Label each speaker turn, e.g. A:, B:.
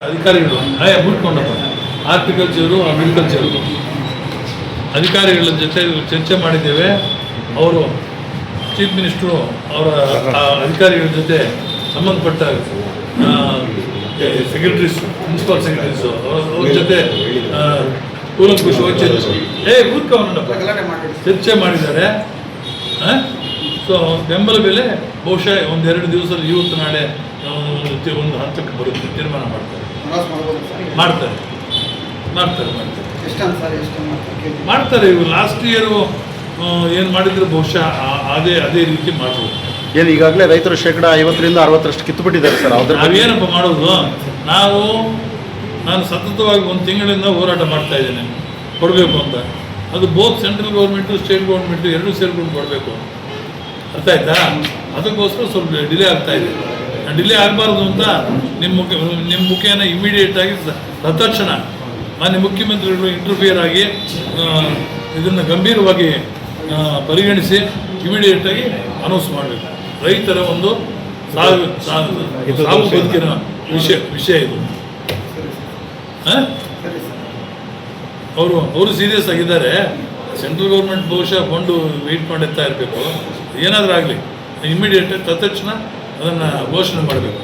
A: ಅಧಿಕಾರಿಗಳು ಬಿಟ್ಕೊಂಡಪ್ಪ horticulture agriculture ಅಧಿಕಾರಿಗಳ ಜೊತೆ ಚರ್ಚೆ ಮಾಡಿದ್ದೇವೆ. ಅವರು ಚೀಫ್ ಮಿನಿಸ್ಟ್ರು ಅವರ ಅಧಿಕಾರಿಗಳ ಜೊತೆ ಸಂಬಂಧಪಟ್ಟ ಸೆಕ್ರೆಟರೀಸ್, ಪ್ರಿನ್ಸಿಪಲ್ ಸೆಕ್ರೆಟರೀಸು ಅವ್ರ ಜೊತೆ ಕೂಲಂಕುಷವಾಗಿ ಚರ್ಚೆ ಮಾಡಿದ್ದಾರೆ. ಸೊ ಬೆಂಬಲ ಬೆಲೆ ಬಹುಶಃ ಒಂದೆರಡು ದಿವಸದಲ್ಲಿ ಇವತ್ತು ನಾಳೆ ಒಂದು ಹಂತಕ್ಕೆ ಬರುತ್ತೆ, ತೀರ್ಮಾನ ಮಾಡ್ತಾರೆ. ಇವರು ಲಾಸ್ಟ್ ಇಯರು ಏನು ಮಾಡಿದ್ರು ಬಹುಶಃ ಅದೇ ರೀತಿ ಮಾಡ್ಬೋದು.
B: ಏನು ಈಗಾಗಲೇ ರೈತರು 50% ಕಿತ್ತುಬಿಟ್ಟಿದ್ದಾರೆ ಸರ್.
A: ನಾವೇನಪ್ಪ ಮಾಡೋದು? ನಾನು ಸತತವಾಗಿ ಒಂದು ತಿಂಗಳಿಂದ ಹೋರಾಟ ಮಾಡ್ತಾ ಇದ್ದೇನೆ ಕೊಡಬೇಕು ಅಂತ. ಅದು both central government state government ಎರಡೂ ಸೇರ್ಕೊಂಡು ಕೊಡಬೇಕು. ಅರ್ಥ ಆಯ್ತಾ? ಅದಕ್ಕೋಸ್ಕರ ಸ್ವಲ್ಪ ಡಿಲೇ ಆಗ್ತಾ ಇದೆ. ಡಿಲೇ ಆಗಬಾರ್ದು ಅಂತ ನಿಮ್ಮ ಮುಖೇನ ಇಮಿಡಿಯೇಟಾಗಿ ತತ್ಕ್ಷಣ ಮಾನ್ಯ ಮುಖ್ಯಮಂತ್ರಿಗಳು ಇಂಟರ್ಫಿಯರ್ ಆಗಿ ಇದನ್ನು ಗಂಭೀರವಾಗಿ ಪರಿಗಣಿಸಿ ಇಮಿಡಿಯೇಟಾಗಿ ಅನೌನ್ಸ್ ಮಾಡಬೇಕು. ರೈತರ ಒಂದು ಸಾವು ಬದುಕಿನ ವಿಷಯ ಇದು. ಅವರು ಸೀರಿಯಸ್ ಆಗಿದ್ದಾರೆ. ಸೆಂಟ್ರಲ್ ಗೌರ್ಮೆಂಟ್ ಬಹುಶಃ ಫಂಡು ವೆಯ್ಟ್ ಮಾಡುತ್ತಾ ಇರಬೇಕು. ಏನಾದರೂ ಆಗಲಿ ಇಮಿಡಿಯೇಟಾಗಿ ತತ್ಕ್ಷಣ ಅದನ್ನು ಘೋಷಣೆ ಮಾಡಬೇಕು.